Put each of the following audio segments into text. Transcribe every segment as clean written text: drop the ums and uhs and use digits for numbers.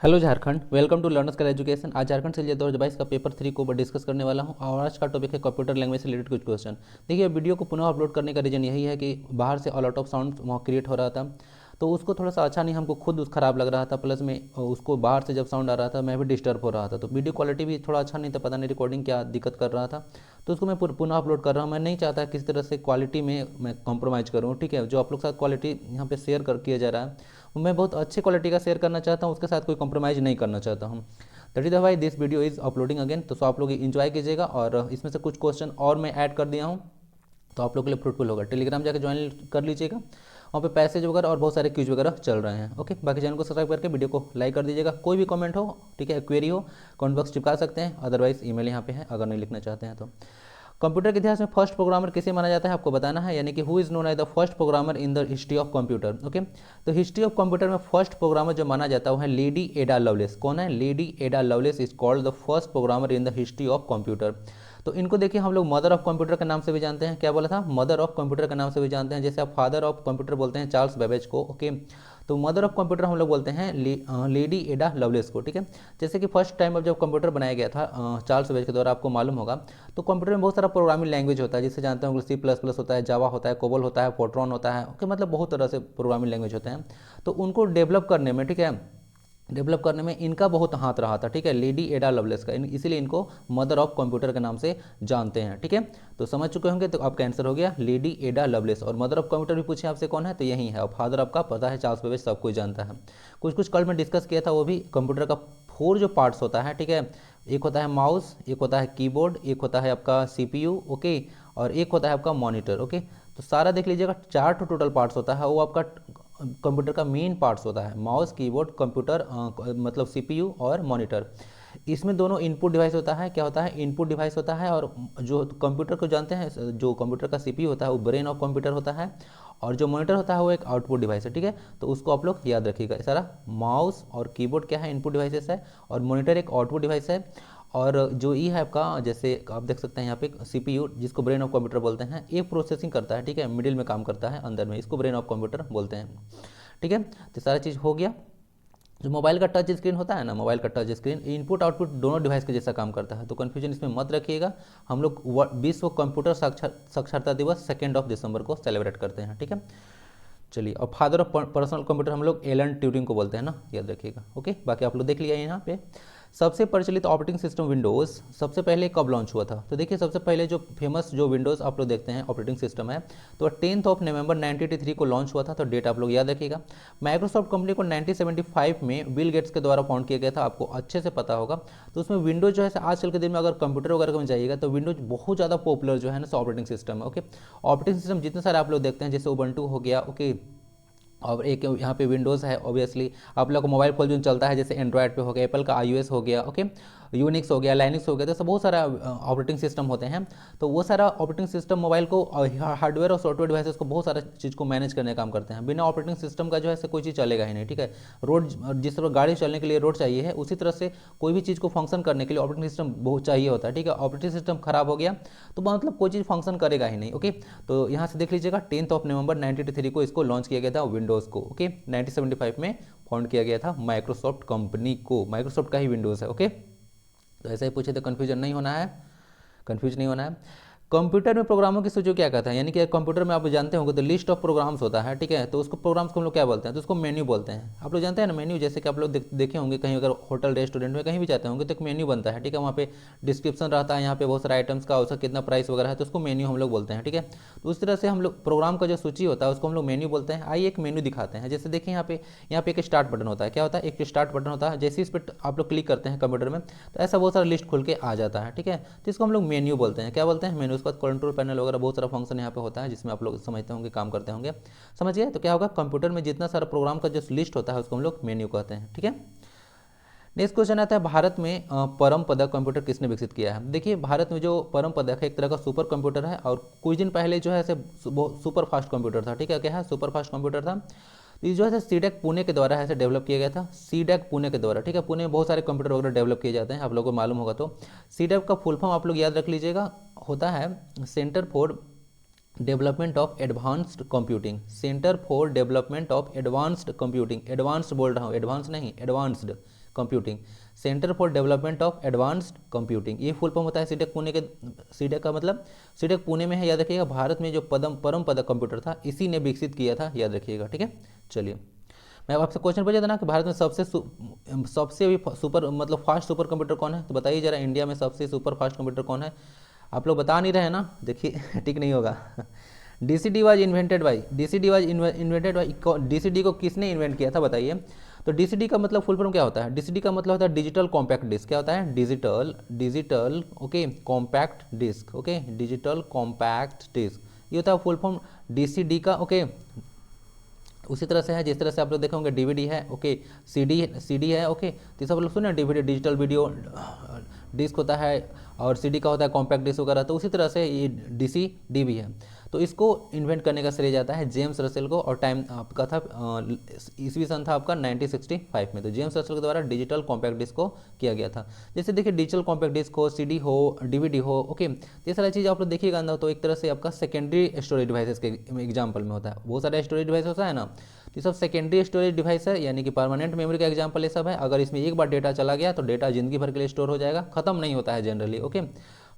Hello Jharkhand, welcome to learners कर education. आज झारखंड से 2022 का पेपर 3 को डिस्कस करने वाला हूं और आज का टॉपिक है कंप्यूटर लैंग्वेज से रिलेटेड कुछ क्वेश्चन। देखिए, वीडियो को पुनः अपलोड करने का रीज़न यही है कि बाहर से अलॉट ऑफ साउंड वहाँ क्रिएट हो रहा था, तो उसको थोड़ा सा अच्छा नहीं, हमको खुद ख़राब लग रहा था, प्लस में उसको बाहर से जब साउंड आ रहा था मैं भी डिस्टर्ब हो रहा था, तो वीडियो क्वालिटी भी थोड़ा अच्छा नहीं था। पता नहीं रिकॉर्डिंग क्या दिक्कत कर रहा था, तो उसको मैं पुनः अपलोड कर रहा हूँ। मैं नहीं चाहता किसी तरह से क्वालिटी में मैं कॉम्प्रोमाइज़ करूँ, ठीक है। जो आप लोग के साथ क्वालिटी यहाँ पे शेयर कर किया जा रहा है, मैं बहुत अच्छी क्वालिटी का शेयर करना चाहता हूँ, उसके साथ कोई कॉम्प्रोमाइज़ नहीं करना चाहता हूँ। That is why this video is uploading again. तो सो आप लोग इन्जॉय कीजिएगा, और इसमें से कुछ क्वेश्चन और मैं ऐड कर दिया हूँ, तो आप लोग के लिए फ्रूटफुल होगा। टेलीग्राम जाकर ज्वाइन कर लीजिएगा, वहाँ पे पैसेज वगैरह और बहुत सारे क्यूज वगैरह चल रहे हैं। ओके, बाकी चैनल को सब्सक्राइब करके वीडियो को लाइक कर दीजिएगा। कोई भी कमेंट हो, ठीक है, क्वेरी हो, कमेंट बॉक्स चिपका सकते हैं, अदरवाइज ईमेल यहाँ पे है अगर नहीं लिखना चाहते हैं तो। कंप्यूटर के इतिहास में फर्स्ट प्रोग्रामर किसे माना जाता है आपको बताना है, यानी कि who is known as the first programmer in the history of computer. Okay, तो हिस्ट्री ऑफ कंप्यूटर में फर्स्ट प्रोग्रामर जो माना जाता है वो है लेडी एडा लवलेस। कौन है? लेडी एडा loveless is called the first programmer in the history of computer. तो इनको देखिए, हम लोग मदर ऑफ कंप्यूटर के नाम से भी जानते हैं। क्या बोला था? मदर ऑफ कंप्यूटर के नाम से भी जानते हैं। जैसे आप फादर ऑफ कंप्यूटर बोलते हैं चार्ल्स बेबेज को, ओके, तो मदर ऑफ कंप्यूटर हम लोग बोलते हैं लेडी एडा लवलेस को, ठीक है। जैसे कि फर्स्ट टाइम अब जब कंप्यूटर बनाया गया था चार्ल्स बेबेज के द्वारा, आपको मालूम होगा, तो कंप्यूटर में बहुत सारा प्रोग्रामिंग लैंग्वेज होता है, जिसे जानते हैं C++ होता है, जावा होता है, कोबोल होता है, फोर्ट्रॉन होता है, ओके, मतलब बहुत तरह से प्रोग्रामिंग लैंग्वेज होते हैं। तो उनको डेवलप करने में, ठीक है, डेवलप करने में इनका बहुत हाथ रहा था, ठीक है, लेडी एडा लवलेस का, इसीलिए इनको मदर ऑफ कंप्यूटर के नाम से जानते हैं, ठीक है। तो समझ चुके होंगे, तो आपका आंसर हो गया लेडी एडा लवलेस। और मदर ऑफ कंप्यूटर भी पूछे आपसे कौन है, तो यही है। और फादर आपका पता है चार्ल्स बेबेज, सब कोई जानता है। कुछ कुछ कल में डिस्कस किया था, वो भी कंप्यूटर का 4 जो पार्ट्स होता है, ठीक है, एक होता है माउस, एक होता है कीबोर्ड, एक होता है आपका CPU, ओके, और एक होता है आपका मॉनिटर, ओके। तो सारा देख लीजिएगा, 4 टोटल पार्ट्स होता है, वो आपका कंप्यूटर का मेन पार्ट्स होता है। माउस, कीबोर्ड, कंप्यूटर, मतलब CPU और मॉनिटर। इसमें दोनों इनपुट डिवाइस होता है। क्या होता है? इनपुट डिवाइस होता है। और जो कंप्यूटर को जानते हैं, जो कंप्यूटर का CPU होता है वो ब्रेन ऑफ कंप्यूटर होता है, और जो मॉनिटर होता है वो एक आउटपुट डिवाइस है, ठीक है। तो उसको आप लोग याद रखिएगा। सारा माउस और कीबोर्ड क्या है? इनपुट डिवाइसेस है, और मॉनिटर एक आउटपुट डिवाइस है। और जो है आपका, जैसे आप देख सकते हैं यहाँ पे CPU, जिसको ब्रेन ऑफ कंप्यूटर बोलते हैं, एक प्रोसेसिंग करता है, ठीक है, मिडिल में काम करता है अंदर में, इसको ब्रेन ऑफ कंप्यूटर बोलते हैं, ठीक है। तो सारा चीज़ हो गया। जो मोबाइल का टच स्क्रीन होता है ना, मोबाइल का टच स्क्रीन इनपुट आउटपुट दोनों डिवाइस के जैसा काम करता है, तो कन्फ्यूजन इसमें मत रखिएगा। हम लोग विश्व कंप्यूटर साक्षरता दिवस 2 दिसंबर को सेलिब्रेट करते हैं, ठीक है। चलिए, और फादर ऑफ पर्सनल कंप्यूटर हम लोग एलन ट्यूरिंग को बोलते हैं ना, याद रखिएगा, ओके। बाकी आप लोग देख लिया यहाँ पे। सबसे प्रचलित ऑपरेटिंग सिस्टम विंडोज़ सबसे पहले कब लॉन्च हुआ था? तो देखिए, सबसे पहले जो फेमस जो विंडोज़ आप लोग देखते हैं ऑपरेटिंग सिस्टम है, तो 10 नवंबर 1983 को लॉन्च हुआ था। तो डेट आप लोग याद रखिएगा। माइक्रोसॉफ्ट कंपनी को 1975 में बिल गेट्स के द्वारा फाउंड किया गया था, आपको अच्छे से पता होगा। तो उसमें विंडोज जो है आजकल के दिन में अगर कंप्यूटर वगैरह में जाइएगा, तो विंडोज बहुत ज़्यादा पॉपुलर जो है ना ऑपरेटिंग सिस्टम है, ओके। ऑपरेटिंग सिस्टम जितने सारे आप लोग देखते हैं, जैसे उबंटू हो गया, ओके, और एक यहाँ पे विंडोज़ है, ऑब्वियसली आप लोग को मोबाइल फोन जो चलता है, जैसे एंड्रॉयड पे हो गया, एप्पल का iOS हो गया, ओके, यूनिक्स हो गया, लाइनिक्स हो गया, तो ऐसा बहुत सारा ऑपरेटिंग सिस्टम होते हैं। तो वो सारा ऑपरेटिंग सिस्टम मोबाइल को, हार्डवेयर और सॉफ्टवेयर डिवाइसेस को, बहुत सारा चीज़ को मैनेज करने का काम करते हैं। बिना ऑपरेटिंग सिस्टम का जो है कोई चीज़ चलेगा ही नहीं, ठीक है। रोड, जिस तरह गाड़ी चलने के लिए रोड चाहिए है, उसी तरह से कोई भी चीज़ को फंक्शन करने के लिए ऑपरेटिंग सिस्टम बहुत चाहिए होता है, ठीक है। ऑपरेटिंग सिस्टम खराब हो गया तो मतलब कोई चीज़ फंक्शन करेगा ही नहीं, ओके। तो यहाँ से देख लीजिएगा, 10 नवंबर 1983 को इसको लॉन्च किया गया था, विंडोज़ को, ओके। 1975 में फाउंड किया गया था माइक्रोसॉफ्ट कंपनी को, माइक्रोसॉफ्ट का ही विंडोज़ है, ओके। तो ऐसा ही पूछे तो कन्फ्यूजन नहीं होना है, कन्फ्यूज नहीं होना है। कंप्यूटर में प्रोग्रामों की सूची क्या कहता है? यानी कि कंप्यूटर में आप जानते होंगे तो लिस्ट ऑफ प्रोग्राम्स होता है, ठीक है। तो उसको प्रोग्राम्स को हम लोग क्या बोलते हैं? तो उसको मेन्यू बोलते हैं। आप लोग जानते हैं ना मेन्यू, जैसे कि आप लोग देखे होंगे कहीं, अगर होटल रेस्टोरेंट में कहीं भी जाते होंगे तो एक मेन्यू बनता है, ठीक है। वहाँ पे डिस्क्रिप्शन रहता है, यहाँ पे बहुत सारे आइटम्स का, उसका कितना प्राइस वगैरह है, तो उसको मेन्यू हम लोग बोलते हैं, ठीक है। तो उस तरह से हम लोग प्रोग्राम का जो सूची होता है उसको हम लोग मेन्यू बोलते हैं। आइए एक मेन्यू दिखाते हैं। जैसे देखिए यहाँ पे एक स्टार्ट बटन होता है। क्या होता है? एक स्टार्ट बटन होता है। जैसे इस पर आप लोग क्लिक करते हैं कंप्यूटर में, तो ऐसा बहुत सारा लिस्ट खुल के आ जाता है, ठीक है। तो इसको हम लोग मेन्यू बोलते हैं। क्या बोलते हैं? मेन्यू। उसके बाद कंट्रोल पैनल वगैरह बहुत सारा फंक्शन यहाँ पे होता है, जिसमें आप लोग समझते होंगे, काम करते होंगे, समझ गए। तो क्या होगा, कंप्यूटर में जितना सारा प्रोग्राम का जो लिस्ट होता है उसको हम लोग मेन्यू कहते हैं, ठीक है। नेक्स्ट क्वेश्चन आता है, भारत में परम पदक कंप्यूटर किसने विकसित किया है? देखिए, भारत में जो परम पदक है एक तरह का सुपर कंप्यूटर है, और कुछ दिन पहले जो है सुपर फास्ट कंप्यूटर था, ठीक है। क्या है? सुपर फास्ट कंप्यूटर था। तो ये जो है सीडेक पुणे के द्वारा ऐसे डेवलप किया गया था, सीडेक पुणे के द्वारा, ठीक है। पुणे में बहुत सारे कंप्यूटर वगैरह डेवलप किए जाते हैं, आप लोगों को मालूम होगा। तो सीडेक का फुल फॉर्म आप लोग याद रख लीजिएगा, होता है centre for development of advanced computing, centre for development of advanced computing, advanced बोल रहा हूँ, एडवांस नहीं, advanced computing, centre for development of advanced computing, ये फुल फॉर्म होता है सीटेक पुणे के। सीटेक का मतलब सीटेक पुणे में है, याद रखिएगा। भारत में जो परम पदक कंप्यूटर था इसी ने विकसित किया था, याद रखिएगा, ठीक है। चलिए मैं आपसे क्वेश्चन पूछा था ना कि भारत में सबसे अभी सुपर मतलब फास्ट सुपर कंप्यूटर कौन है, तो बताइए जरा, इंडिया में सबसे सुपर फास्ट कंप्यूटर कौन है। आप लोग बता नहीं रहे हैं ना, देखिए ठीक नहीं होगा। डीसीडी was invented by, डीसीडी was invented by, डीसीडी को किसने इन्वेंट किया था बताइए। तो डीसीडी का मतलब फुल फॉर्म क्या होता है, डीसीडी का मतलब होता है डिजिटल कॉम्पैक्ट डिस्क। क्या होता है, digital okay compact disc, okay digital compact disc, ये होता है फुल फॉर्म डीसीडी का, ओके। उसी तरह से है जिस तरह से आप लोग देखे होंगे डीवीडी है, ओके, सीडी है, ओके। तो ये सब लोग सुने डीवीडी डिजिटल वीडियो डिस्क होता है, और सीडी का होता है कॉम्पैक्ट डिस्क वगैरह। तो उसी तरह से ये डीसीडी भी है। तो इसको इन्वेंट करने का श्रेय जाता है जेम्स रसेल को, और टाइम आपका था ईस्वी सन था आपका 1965 में। तो जेम्स रसेल के द्वारा डिजिटल कॉम्पैक्ट डिस्क को किया गया था। जैसे देखिए डिजिटल कॉम्पैक्ट डिस्क हो, सीडी हो, डीवीडी हो, ओके, ये सारी चीज़ आप लोग देखिएगा ना, तो एक तरह से आपका सेकेंडरी स्टोरेज डिवाइसेस के एग्जाम्पल में होता है। बहुत सारे स्टोरेज डिवाइस होता है ना, तो ये सब सेकेंडरी स्टोरेज डिवाइस है, यानी कि परमानेंट मेमोरी का एग्जाम्पल ये सब है। अगर इसमें एक बार डेटा चला गया तो डेटा जिंदगी भर के लिए स्टोर हो जाएगा, खत्म नहीं होता है जनरली, ओके।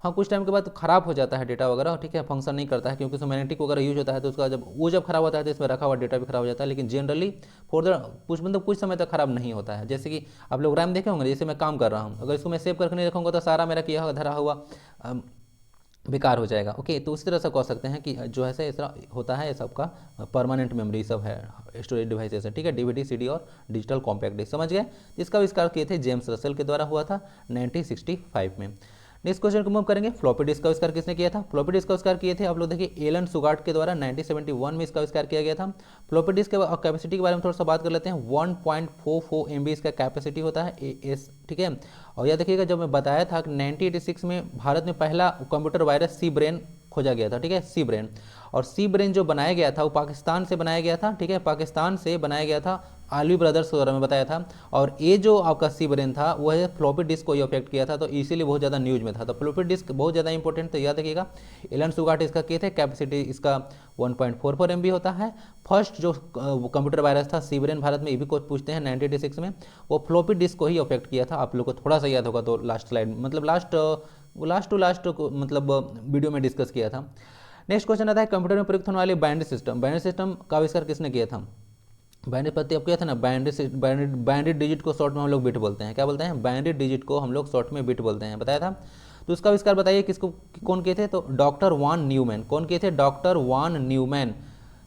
हाँ कुछ टाइम के बाद खराब हो जाता है डेटा वगैरह, ठीक है, फंक्शन नहीं करता है, क्योंकि उसमें मैग्नेटिक वगैरह यूज होता है, तो उसका जब खराब होता है तो इसमें रखा हुआ डेटा भी खराब हो जाता है। लेकिन जनरली फॉर द कुछ समय तक खराब नहीं होता है। जैसे कि आप लोग रैम देखे होंगे, जैसे मैं काम कर रहा हूँ, अगर इसको मैं सेव करके नहीं रखूँगा तो सारा मेरा किया हुआ धरा हुआ बेकार हो जाएगा, ओके। तो उसी तरह से कह सकते हैं कि जो है ऐसा होता है, ये सबका परमानेंट मेमोरी सब है, स्टोरेज डिवाइसेस है, ठीक है, डीवीडी, सीडी और डिजिटल कॉम्पैक्ट डिस्क, समझ गए। इसका आविष्कार किए थे जेम्स रसेल के द्वारा, हुआ था 1965 में। नेक्स्ट क्वेश्चन को मूव करेंगे, फ्लॉपी डिस्क का आविष्कार किसने किया था। फ्लॉपी डिस्क का आविष्कार किए थे आप लोग देखिए एलन सुगार्ट के द्वारा 1971 में इसका आविष्कार किया गया था। फ्लॉपी डिस्क के कैपेसिटी के बारे में थोड़ा सा बात कर लेते हैं। 1.44 MB इसका कैपेसिटी होता है एस, ठीक है। और यह देखिएगा, जब मैं बताया था कि 1986 में भारत में पहला कंप्यूटर वायरस सी ब्रेन खोजा गया था, ठीक है, सी ब्रेन। और सी ब्रेन जो बनाया गया था वो पाकिस्तान से बनाया गया था, ठीक है, पाकिस्तान से बनाया गया था, आलवी ब्रदर्स के बारे में बताया था। और ये जो आपका सी ब्रेन था वो है फ्लॉपी डिस्क को ही अफेक्ट किया था, तो इसीलिए बहुत ज़्यादा न्यूज में था। तो फ्लॉपी डिस्क बहुत ज़्यादा इंपॉर्टेंट, तो याद रखिएगा। एलन सुगार्ट इसका किए थे, कैपेसिटी इसका 1.44 MB होता है। फर्स्ट जो कंप्यूटर वायरस था सी ब्रेन, भारत में ये भी कुछ पूछते हैं 1986 में, वो फ्लॉपी डिस्क को ही अफेक्ट किया था। आप लोग को थोड़ा सा याद होगा तो लास्ट स्लाइड मतलब लास्ट टू लास्ट मतलब वीडियो में डिस्कस किया था। नेक्स्ट क्वेश्चन आता है कंप्यूटर में प्रयुक्त होने वाले बाइनरी सिस्टम। बाइनरी सिस्टम का आविष्कार किसने किया था। बाइनरी पत्ती अब किया था ना, बाइनरी डिजिट को शॉर्ट में हम लोग बिट बोलते हैं, क्या बोलते हैं, बाइनरी डिजिट को हम लोग शॉर्ट में बिट बोलते हैं, बताया था। तो उसका आविष्कार बताइए किसको, कौन किए थे, तो डॉक्टर वान न्यूमैन। कौन किए थे, डॉक्टर वान न्यूमैन।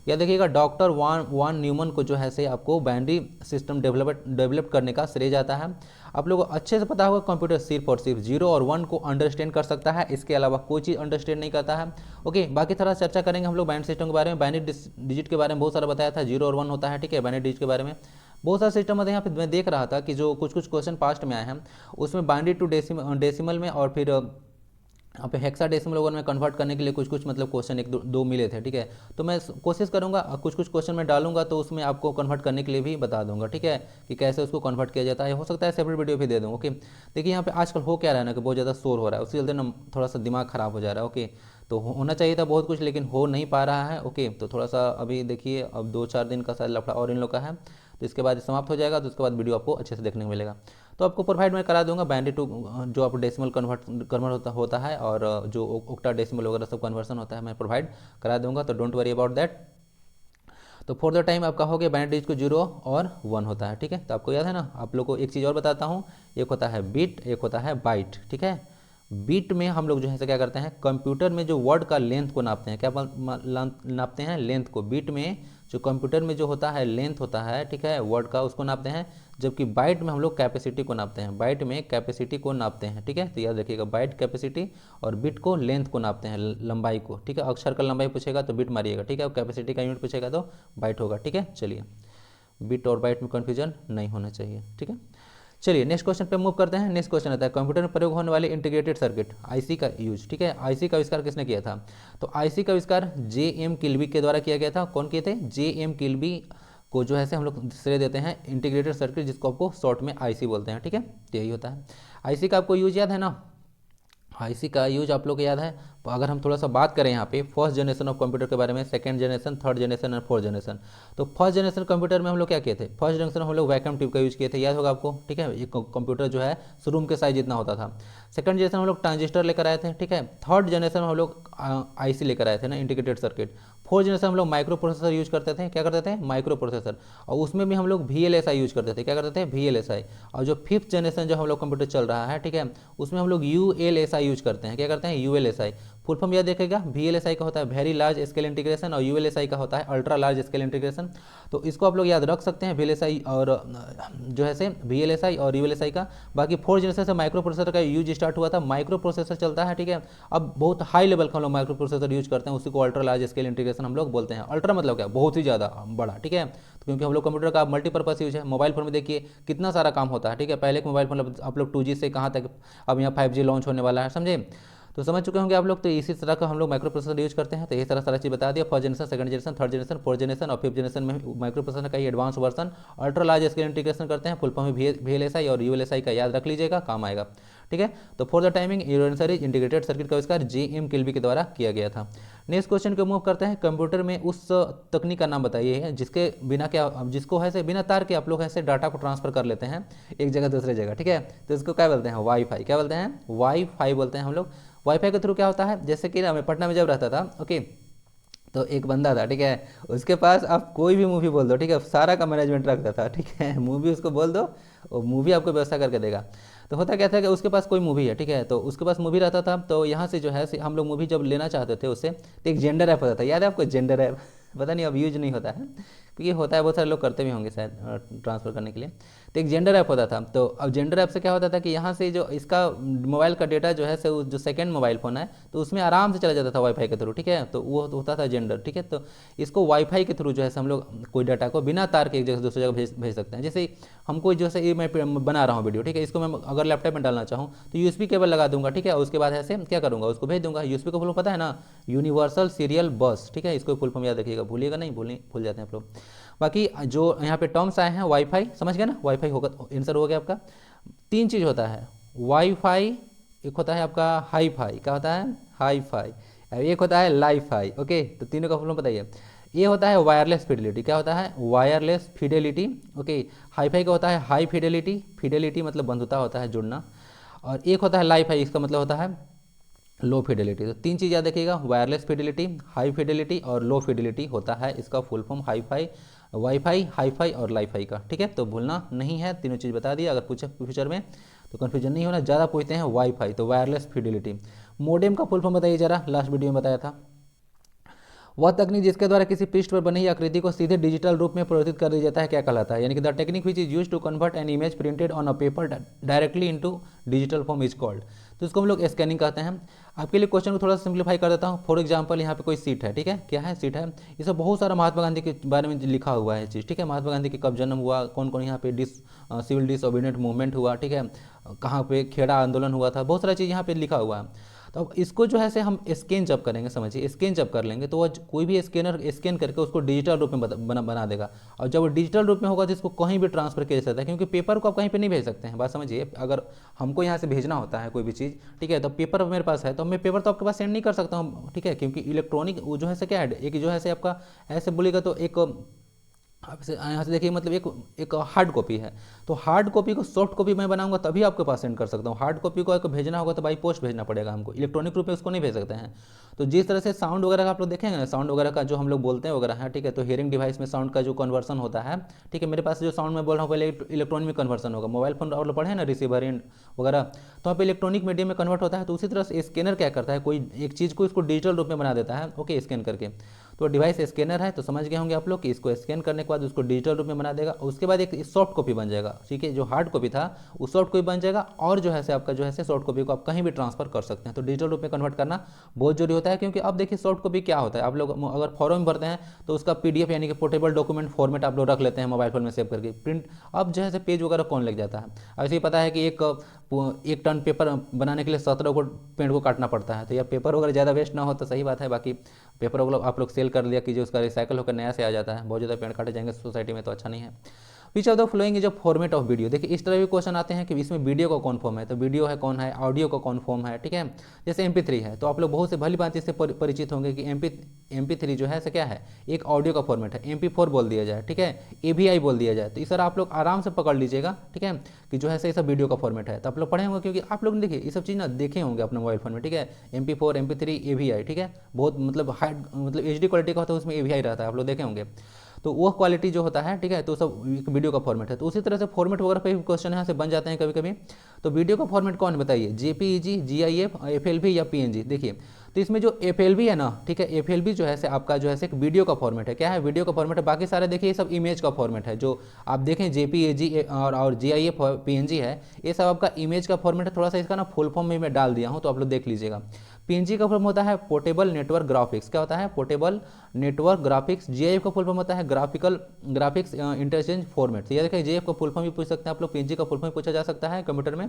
या देखिएगा डॉक्टर वान न्यूमन को जो है से आपको बाइनरी सिस्टम डेवलप करने का श्रेय जाता है। आप लोगों को अच्छे से पता होगा कंप्यूटर सिर्फ और सिर्फ 0 और 1 को अंडरस्टैंड कर सकता है, इसके अलावा कोई चीज़ अंडरस्टैंड नहीं करता है, ओके। बाकी थोड़ा चर्चा करेंगे हम लोग बाइनरी सिस्टम के बारे में। बाइनरी डिजिट के बारे में बहुत सारा बताया था, 0 और 1 होता है, ठीक है। बाइनरी डिजिट के बारे में बहुत सारे सिस्टम होते हैं। यहाँ पे मैं देख रहा था कि जो कुछ क्वेश्चन पास्ट में आए हैं उसमें बाइनरी टू डेसिमल में और फिर यहाँ पे हेक्साडेसिमल वगैरह में कन्वर्ट करने के लिए कुछ मतलब क्वेश्चन एक दो मिले थे, ठीक है। तो मैं कोशिश करूँगा कुछ क्वेश्चन मैं डालूंगा तो उसमें आपको कन्वर्ट करने के लिए भी बता दूंगा, ठीक है, कि कैसे उसको कन्वर्ट किया जाता है। हो सकता है सेपरेट वीडियो भी दे दूँ, ओके। देखिए यहाँ पे आजकल हो क्या रहा है ना कि बहुत ज़्यादा शोर हो रहा है, उसके चलते ना थोड़ा सा दिमाग ख़राब हो जा रहा है, ओके। तो होना चाहिए था बहुत कुछ लेकिन हो नहीं पा रहा है, ओके। तो थोड़ा सा अभी देखिए अब 2-4 दिन का शायद लफड़ा और इन लोग का है, तो इसके बाद समाप्त हो जाएगा, तो उसके बाद वीडियो आपको अच्छे से देखने को मिलेगा। तो आपको प्रोवाइड मैं करा दूंगा बाइनरी टू जो आप डेसिमल कन्वर्ट होता है और जो ओक्टा डेसिमल वगैरह सब कन्वर्सन होता है मैं प्रोवाइड करा दूंगा, तो डोंट वरी अबाउट दैट। तो फॉर द टाइम आपका हो गया बाइनरी डिजिट को 0 और 1 होता है, ठीक है। तो आपको याद है ना, आप लोग को एक चीज़ और बताता हूँ, एक होता है बिट, एक होता है बाइट, ठीक है। बीट में हम लोग जो है क्या करते हैं, कंप्यूटर में जो वर्ड का लेंथ को नापते हैं, क्या नापते हैं, लेंथ को। बीट में जो कंप्यूटर में जो होता है लेंथ होता है, ठीक है, वर्ड का, उसको नापते हैं। जबकि बाइट में हम लोग कैपेसिटी को नापते हैं, बाइट में कैपेसिटी को नापते हैं, ठीक है। तो याद रखिएगा बाइट कैपेसिटी और बिट को लेंथ को नापते हैं, लंबाई को, ठीक है। अक्षर का लंबाई पूछेगा तो बिट मारिएगा, ठीक है, और कैपेसिटी का यूनिट पूछेगा तो बाइट होगा, ठीक है। चलिए बिट और बाइट में कन्फ्यूजन नहीं होना चाहिए, ठीक है। चलिए नेक्स्ट क्वेश्चन पे मूव करते हैं। नेक्स्ट क्वेश्चन आता है कंप्यूटर में प्रयोग होने वाले इंटीग्रेटेड सर्किट आईसी का यूज, ठीक है। आईसी का आविष्कार किसने किया था, तो आईसी का आविष्कार जेएम किल्बी के द्वारा किया गया था। कौन किए थे, जेएम किल्बी को जो है हम लोग श्रेय देते हैं इंटीग्रेटेड सर्किट, जिसको आपको शॉर्ट में आईसी बोलते हैं, ठीक है। यही होता है आईसी का। आपको यूज याद है ना, आईसी का यूज आप लोग को याद है। तो अगर हम थोड़ा सा बात करें यहाँ पे फर्स्ट जनरेशन ऑफ कंप्यूटर के बारे में, सेकंड जनरेशन, थर्ड जनरेशन और फोर्थ जनरेशन। तो फर्स्ट जनरेशन कंप्यूटर में हम लोग क्या किए थे, फर्स्ट जनरेशन में हम लोग वैक्यूम ट्यूब का यूज किए थे, याद होगा आपको, ठीक है। ये कंप्यूटर जो है रूम के साइज जितना होता था। सेकंड जनरेशन हम लोग ट्रांजिस्टर लेकर आए थे, ठीक है। थर्ड जनरेशन में हम लोग आईसी लेकर आए थे ना, इंटीग्रेटेड सर्किट। फोर्थ जनरेशन हम लोग माइक्रो प्रोसेसर यूज करते थे, क्या करते थे, माइक्रो प्रोसेसर। और उसमें भी हम लोग VLSI यूज करते थे, क्या करते थे, VLSI। और जो फिफ्थ जनरेशन जो हम लोग कंप्यूटर चल रहा है, ठीक है, उसमें हम लोग ULSI यूज करते हैं, क्या करते हैं, ULSI। फुल फॉर्म याद देखेगा, VLSI का होता है वेरी लार्ज स्केल इंटीग्रेशन और ULSI का होता है अल्ट्रा लार्ज स्केल इंटीग्रेशन। तो इसको आप लोग याद रख सकते हैं, VLSI और जो है से VLSI और ULSI का। बाकी फोर्थ जनरेशन से माइक्रो प्रोसेसर का यूज स्टार्ट हुआ था, माइक्रो प्रोसेसर चलता है, ठीक है। अब बहुत हाई लेवल का हम लोग माइक्रो प्रोसेसर यूज करते हैं, उसी को अल्ट्रा लार्ज स्केल इंटीग्रेशन हम लोग बोलते हैं। अल्ट्रा मतलब क्या, बहुत ही ज़्यादा बड़ा, ठीक है। तो क्योंकि हम लोग कंप्यूटर का मल्टीपर्पज यूज है, मोबाइल फोन में देखिए कितना सारा काम होता है, ठीक है। पहले के मोबाइल फोन आप लोग 2G से कहाँ तक, अब यहाँ 5G लॉन्च होने वाला है, समझे। तो समझ चुके होंगे आप लोग। तो इसी तरह का हम लोग माइक्रो प्रोसेसर यूज करते हैं। तो ये सारा चीज़ बता दिया, first generation, second generation, third generation, fourth generation और फिफ्थ जनरेशन में माइक्रो प्रोसेसर का ही advance version ultra large scale integration करते हैं। फुल फॉर्म में VLSI और ULSI का याद रख लीजिएगा, काम आएगा, ठीक है। तो for the timing universal integrated circuit का आविष्कार JM किल्बी के द्वारा किया गया था। नेक्स्ट क्वेश्चन को मूव करते हैं, कंप्यूटर में उस तकनीक का नाम बताइए जिसके बिना क्या, जिसको है से बिना तार के आप लोग ऐसे डाटा को ट्रांसफर कर लेते हैं एक जगह दूसरे जगह, ठीक है। तो इसको क्या बोलते हैं, वाईफाई। क्या बोलते हैं, वाईफाई बोलते हैं हम लोग। वाईफाई के थ्रू क्या होता है, जैसे कि ना मैं पटना में जब रहता था, ओके, तो एक बंदा था, ठीक है, उसके पास आप कोई भी मूवी बोल दो, ठीक है, सारा का मैनेजमेंट रखता था, ठीक है। मूवी उसको बोल दो, वो मूवी आपको व्यवस्था करके देगा। तो होता क्या था कि उसके पास कोई मूवी है, ठीक है, तो उसके पास मूवी रहता था। तो यहाँ से जो है हम लोग मूवी जब लेना चाहते थे उससे, तो एक जेंडर ऐप होता था, याद है आपको, जेंडर ऐप। पता नहीं अब यूज नहीं होता है, क्योंकि होता है, बहुत सारे लोग करते भी होंगे शायद ट्रांसफ़र करने के लिए। तो एक जेंडर ऐप होता था। तो अब जेंडर ऐप से क्या होता था कि यहाँ से जो इसका मोबाइल का डेटा जो है से जो सेकंड मोबाइल फ़ोन है, तो उसमें आराम से चला जाता था वाईफाई के थ्रू, ठीक है। तो वो होता था जेंडर, ठीक है। तो इसको वाईफाई के थ्रू जो है हम लोग कोई डाटा को बिना तार के एक जगह से दूसरी जगह भेज सकते हैं। जैसे हमको जो है ये मैं बना रहा हूँ वीडियो, ठीक है, इसको मैं अगर लैपटॉप में डालना चाहूँ तो USB केबल लगा दूंगा, ठीक है। उसके बाद ऐसे क्या करूँगा, उसको भेज दूंगा। USB को फुल पता है ना, यूनिवर्सल सीरियल बस, ठीक है। इसको फुल फॉर्म याद रखिएगा, भूलिएगा नहीं, भूल जाते हैं आप लोग। बाकी जो यहाँ पे टर्म्स आए हैं, वाईफाई समझ गए ना, वाईफाई होगा, आंसर हो गया आपका। तीन चीज़ होता है वाईफाई, एक होता है आपका हाई फाई, क्या होता है, हाई फाई, एक होता है लाई फाई, ओके। तो तीनों का फुल फॉर्म बताइए। ये होता है वायरलेस फिडेलिटी, क्या होता है, wireless Fidelity, okay. Hi fi का होता है हाई फिडेलिटी, फिडेलिटी मतलब बंधुता होता है, जुड़ना। और एक होता है लाई फाई, इसका मतलब होता है लो फिडेलिटी। तो तीन चीज़ याद रखिएगा, वायरलेस फिडेलिटी, हाई फिडेलिटी और लो फिडेलिटी होता है इसका full form hi fi, wifi, hi fi और लाई फाई का, ठीक है। तो भूलना नहीं है, तीनों चीज़ बता दिया। अगर पूछे फ्यूचर में तो कन्फ्यूजन नहीं होना, ज़्यादा पूछते हैं वाईफाई, तो वायरलेस फिडेलिटी। मोडेम का फुल फॉर्म बताइए जरा, लास्ट वीडियो में बताया था। वह तकनीक जिसके द्वारा किसी पृष्ठ पर बनी आकृति को सीधे डिजिटल रूप में परिवर्तित कर दिया जाता है, क्या कहलाता है, यानी कि the technique which is use to convert an image printed on a paper directly into digital form is called. तो इसको हम लोग स्कैनिंग कहते हैं। आपके लिए क्वेश्चन को थोड़ा सा सिंप्लीफाई कर देता हूँ। फॉर एग्जांपल यहाँ पे कोई सीट है, ठीक है, क्या है, सीट है। इसमें बहुत सारा महात्मा गांधी के बारे में लिखा हुआ है चीज़, ठीक है। महात्मा गांधी के कब जन्म हुआ, कौन कौन यहाँ पे सिविल डिसओबीडिएंट मूवमेंट हुआ, ठीक है, कहाँ पे खेड़ा आंदोलन हुआ था, बहुत सारा चीज़ यहाँ पे लिखा हुआ है। तो अब इसको जो है से हम स्कैन जब करेंगे, समझिए, स्कैन जब कर लेंगे तो वह कोई भी स्कैनर स्कैन करके उसको डिजिटल रूप में बना देगा। और जब वो डिजिटल रूप में होगा तो इसको कहीं भी ट्रांसफर किया जा सकता है, क्योंकि पेपर को आप कहीं पे नहीं भेज सकते हैं। बात समझिए, अगर हमको यहाँ से भेजना होता है कोई भी चीज़, ठीक है, तो पेपर मेरे पास है, तो मैं पेपर तो आपके पास सेंड नहीं कर सकता हूँ, ठीक है, क्योंकि इलेक्ट्रॉनिक वो जो है से क्या है, एक जो है से आपका ऐसे बोलेगा तो एक आप यहाँ से देखिए, मतलब एक हार्ड कॉपी है, तो हार्ड कॉपी को सॉफ्ट कॉपी मैं बनाऊंगा तभी आपके पास सेंड कर सकता हूँ। हार्ड कॉपी को अगर भेजना होगा तो बाई पोस्ट भेजना पड़ेगा हमको, इलेक्ट्रॉनिक रूप में उसको नहीं भेज सकते हैं। तो जिस तरह से साउंड वगैरह का आप लोग देखेंगे ना, साउंड वगैरह का जो हम लोग बोलते हैं वगैरह है, ठीक है, तो हियरिंग डिवाइस में साउंड का जो कन्वर्सन होता है, ठीक है, मेरे पास जो साउंड मैं बोल रहा हूँ पहले इलेक्ट्रॉनिक में कन्वर्सन होगा। मोबाइल फोन आप लोग पढ़े ना, रिसीवर इन वगैरह, तो आप इलेक्ट्रॉनिक मीडियम में कन्वर्ट होता है। तो उसी तरह से स्कैनर क्या करता है, कोई एक चीज़ को इसको डिजिटल रूप में बना देता है, ओके, स्कैन करके। तो डिवाइस स्कैनर है, तो समझ गए होंगे आप लोग कि इसको स्कैन करने के बाद उसको डिजिटल रूप में बना देगा। उसके बाद एक सॉफ्ट कॉपी बन जाएगा, ठीक है, जो हार्ड कॉपी था वो सॉफ्ट कॉपी बन जाएगा। और जो है से आपका जो है से सॉफ्ट कॉपी को आप कहीं भी ट्रांसफर कर सकते हैं। तो डिजिटल रूप में कन्वर्ट करना बहुत जरूरी होता है, क्योंकि अब देखिए सॉफ्ट कॉपी क्या होता है, आप लोग अगर फॉर्म भरते हैं तो उसका PDF यानी कि पोर्टेबल डॉक्यूमेंट फॉर्मेट आप लोग रख लेते हैं मोबाइल फोन में सेव करके, प्रिंट। अब जो है से पेज वगैरह कौन लग जाता है। ऐसे ही पता है कि एक टन पेपर बनाने के लिए 17 को पेड़ को काटना पड़ता है। तो यार पेपर वगैरह ज़्यादा वेस्ट ना हो तो सही बात है। बाकी पेपर वगैरह आप लोग सेल कर लिया कीजिए, उसका रिसाइकल होकर नया से आ जाता है। बहुत ज़्यादा पेड़ काटे जाएंगे सोसाइटी में तो अच्छा नहीं है। Which of the following is a format of video. देखिए इस तरह भी क्वेश्चन आते हैं कि इसमें वीडियो का कौन फॉर्म है, तो वीडियो है कौन है, ऑडियो का कौन फॉर्म है, ठीक है। जैसे MP3 है, तो आप लोग बहुत से भली बात इससे परिचित होंगे कि MP3 जो है से क्या है, एक ऑडियो का फॉर्मेट है। MP4 बोल दिया जाए, ठीक है, AVI बोल दिया जाए, तो इस तरह आप लोग आराम से पकड़ लीजिएगा, ठीक है, कि जो है से सब वीडियो का फॉर्मेट है। तो आप लोग पढ़े होंगे, क्योंकि आप लोग ने देखिए ये सब चीज़ ना देखे होंगे अपने मोबाइल फोन में, ठीक है। MP4, MP3, AVI, ठीक है, बहुत मतलब हाई मतलब HD क्वालिटी का होता है, उसमें AVI रहता है, आप लोग देखे होंगे। तो वो क्वालिटी जो होता है, ठीक है, तो सब वीडियो का फॉर्मेट है। तो उसी तरह से फॉर्मेट वगैरह पे भी क्वेश्चन यहाँ से बन जाते हैं कभी कभी। तो वीडियो का फॉर्मेट कौन है बताइए, JPEG, GIF, FLV या PNG। देखिए तो इसमें जो FLV है ना, ठीक है, FLV जो है से आपका जो है से एक वीडियो का फॉर्मेट है। क्या है, वीडियो का फॉर्मेट है। बाकी सारे देखिए ये सब इमेज का फॉर्मेट है। जो आप देखें JPEG और GIF PNG है, ये सब आपका इमेज का फॉर्मेट है। थोड़ा सा इसका ना फुल फॉर्म में मैं डाल दिया हूँ, तो आप लोग देख लीजिएगा। PNG का फुल फॉर्म होता है पोर्टेबल नेटवर्क ग्राफिक्स। क्या होता है, पोर्टेबल नेटवर्क ग्राफिक्स। GIF का फुल फॉर्म होता है ग्राफिक्स इंटरचेंज फॉर्मेट। तो ये देखिए GIF का फुल फॉर्म भी पूछ सकते हैं आप लोग, PNG का फुल फॉर्म पूछा जा सकता है कंप्यूटर में।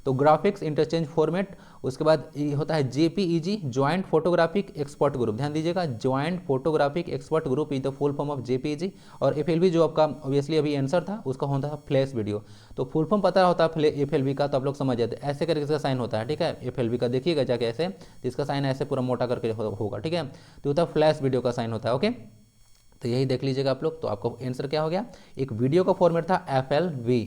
तो ग्राफिक्स इंटरचेंज फॉर्मेट। उसके बाद ये होता है JPEG, joint photographic expert group. ध्यान दीजिएगा, joint photographic expert group is the full form of JPEG। और FLV जो आपका ऑब्वियसली अभी आंसर था, उसका होता है फ्लैश वीडियो। तो फुल फॉर्म पता होता है FLV का, तो आप लोग समझ जाते हैं। ऐसे करके इसका साइन होता है, ठीक है, FLV का देखिएगा जाके ऐसे, तो इसका साइन ऐसे पूरा मोटा करके होगा, ठीक है। तो होता है फ्लैश वीडियो का साइन होता है, ओके। तो यही देख लीजिएगा आप लोग। तो आपका आंसर क्या हो गया, एक वीडियो का फॉर्मेट था FLV।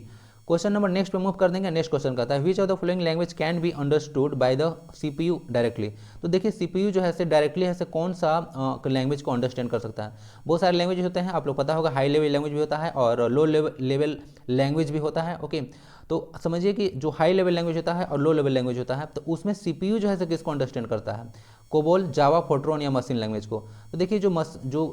क्वेश्चन नंबर नेक्स्ट पे मूव कर देंगे। नेक्स्ट क्वेश्चन कहता है which of the following language can be understood by the CPU directly. तो देखिए CPU जो है से डायरेक्टली है से कौन सा लैंग्वेज को अंडरस्टैंड कर सकता है। बहुत सारे लैंग्वेज होते हैं, आप लोग पता होगा, हाई लेवल लैंग्वेज भी होता है और लो लेवल लैंग्वेज भी होता है, ओके। तो समझिए कि जो हाई लेवल लैंग्वेज होता है और लो लेवल लैंग्वेज होता है, तो उसमें CPU जो है से किसको अंडरस्टैंड करता है, कोबोल, जावा, फोर्ट्रॉन या मशीन लैंग्वेज को। तो देखिए जो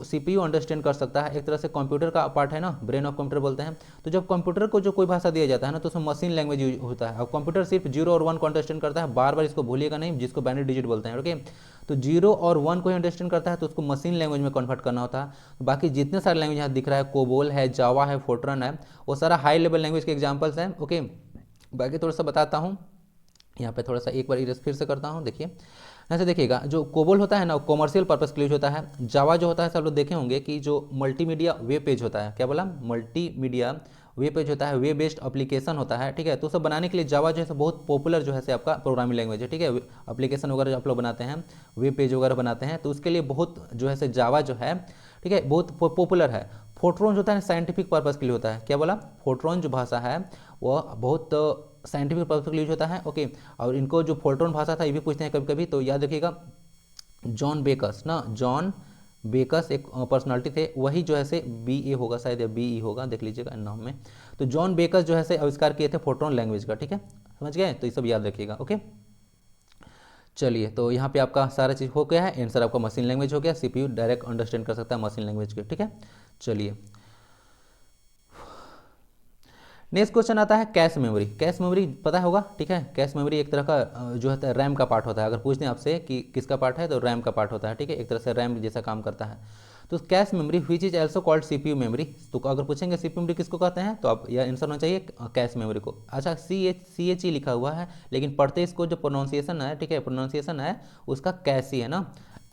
CPU अंडरस्टैंड कर सकता है, एक तरह से कंप्यूटर का पार्ट है ना, ब्रेन ऑफ कंप्यूटर बोलते हैं। तो जब कंप्यूटर को जो कोई भाषा दिया जाता है ना, तो उसमें मशीन लैंग्वेज यूज होता है। और कंप्यूटर सिर्फ 0 और 1 को अंडरस्टैंड करता है, बार बार इसको भूलिएगा नहीं, जिसको बाइनरी डिजिट बोलते हैं, ओके। तो 0 और 1 को ही अंडरस्टैंड करता है, तो उसको मशीन लैंग्वेज में कन्वर्ट करना होता है। बाकी जितने सारे लैंग्वेज यहाँ दिख रहा है, कोबोल है, जावा है, फोर्ट्रॉन है, वो सारा हाई लेवल लैंग्वेज के एग्जाम्पल्स हैं, ओके। बाकी थोड़ा सा बताता हूँ यहाँ पे, थोड़ा सा एक बार इरेज फिर से करता हूँ। देखिए ऐसे देखिएगा, जो कोबोल होता है ना, कॉमर्शियल पर्पस के लिए होता है। जावा जो होता है, सब लोग देखे होंगे कि जो मल्टीमीडिया वेब पेज होता है, क्या बोला, मल्टीमीडिया वेब पेज होता है, वेब बेस्ड एप्लीकेशन होता है, ठीक है। तो सब बनाने के लिए जावा जो है बहुत पॉपुलर जो है आपका प्रोग्रामिंग लैंग्वेज है, ठीक है। एप्लीकेशन वगैरह आप लोग बनाते हैं, वेब पेज वगैरह बनाते हैं, तो उसके लिए बहुत जो है जावा जो है, ठीक है, बहुत पॉपुलर है। फोर्ट्रॉन जो होता है साइंटिफिक पर्पस के लिए होता है। क्या बोला, फोर्ट्रॉन जो भाषा है वो बहुत साइंटिफिक पर्पस के लिए होता है, ओके। और इनको जो फोर्ट्रॉन भाषा था ये भी पूछते हैं कभी कभी, तो याद रखिएगा जॉन बेकस ना, जॉन बेकस एक पर्सनालिटी थे, वही जो है से BA होगा शायद या BE होगा, देख लीजिएगा नाम में। तो जॉन बेकस जो है से आविष्कार किए थे फोर्ट्रॉन लैंग्वेज का, ठीक है, समझ गए। तो ये सब याद रखिएगा, ओके। चलिए, तो यहाँ पे आपका सारा चीज़ हो गया है। आंसर आपका मशीन लैंग्वेज हो गया। CPU डायरेक्ट अंडरस्टैंड कर सकता है मशीन लैंग्वेज के, ठीक है। चलिए नेक्स्ट क्वेश्चन आता है कैश मेमोरी। कैश मेमोरी पता होगा, ठीक है। कैश मेमोरी एक तरह का जो है रैम का पार्ट होता है। अगर पूछ दें आपसे कि किसका पार्ट है, तो रैम का पार्ट होता है, ठीक है, एक तरह से रैम जैसा काम करता है। तो cache memory which is also called CPU memory. तो अगर पूछेंगे CPU मेमोरी किसको कहते हैं, तो आप यह आंसर होना चाहिए कैश मेमोरी को। अच्छा CHE लिखा हुआ है, लेकिन पढ़ते इसको जो प्रोनाउंसिएशन है, ठीक है, प्रोनाउंसिएशन है उसका कैसी है ना,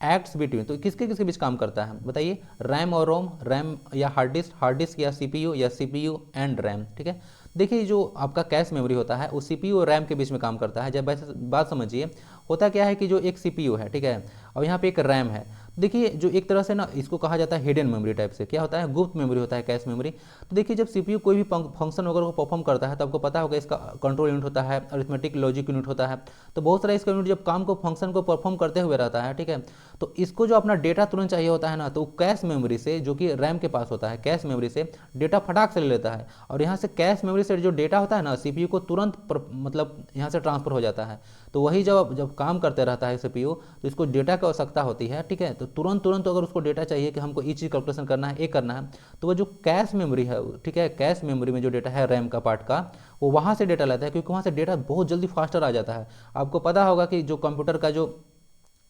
एक्ट्स बिटवीन। तो किसके किसके बीच काम करता है बताइए, रैम और रोम, रैम या हार्ड डिस्क या CPU या CPU एंड रैम, ठीक है। देखिए जो आपका कैश मेमोरी होता है वो CPU और रैम के बीच में काम करता है। जब ऐसे बात समझिए, होता क्या है कि जो एक CPU है, ठीक है, और यहाँ पे एक रैम है। देखिए जो एक तरह से ना इसको कहा जाता है हिडन मेमोरी टाइप से, क्या होता है, गुप्त मेमोरी होता है कैश मेमोरी। तो देखिए जब CPU कोई भी फंक्शन वगैरह को परफॉर्म करता है, तो आपको पता होगा इसका कंट्रोल यूनिट होता है, अरिथमेटिक लॉजिक यूनिट होता है। तो बहुत सारा इसका यूनिट जब काम को फंक्शन को परफॉर्म करते हुए रहता है, ठीक है, तो इसको जो अपना डेटा तुरंत चाहिए होता है ना, तो कैश मेमोरी से, जो कि रैम के पास होता है, कैश मेमोरी से डेटा फटाक से ले लेता है। और यहाँ से कैश मेमोरी से जो डेटा होता है ना, CPU को तुरंत मतलब यहाँ से ट्रांसफर हो जाता है। तो वही जब काम करते रहता है CPU, तो इसको डेटा की आवश्यकता होती है, ठीक है। तो तुरंत अगर उसको डेटा चाहिए कि हमको ये चीज़ कैलकुलेशन करना है, ये करना है, तो वो जो कैश मेमोरी है, ठीक है, कैश मेमोरी में जो डेटा है रैम का पार्ट का, वो वहाँ से डेटा लाता है, क्योंकि वहाँ से डेटा बहुत जल्दी फास्टर आ जाता है। आपको पता होगा कि जो कंप्यूटर का जो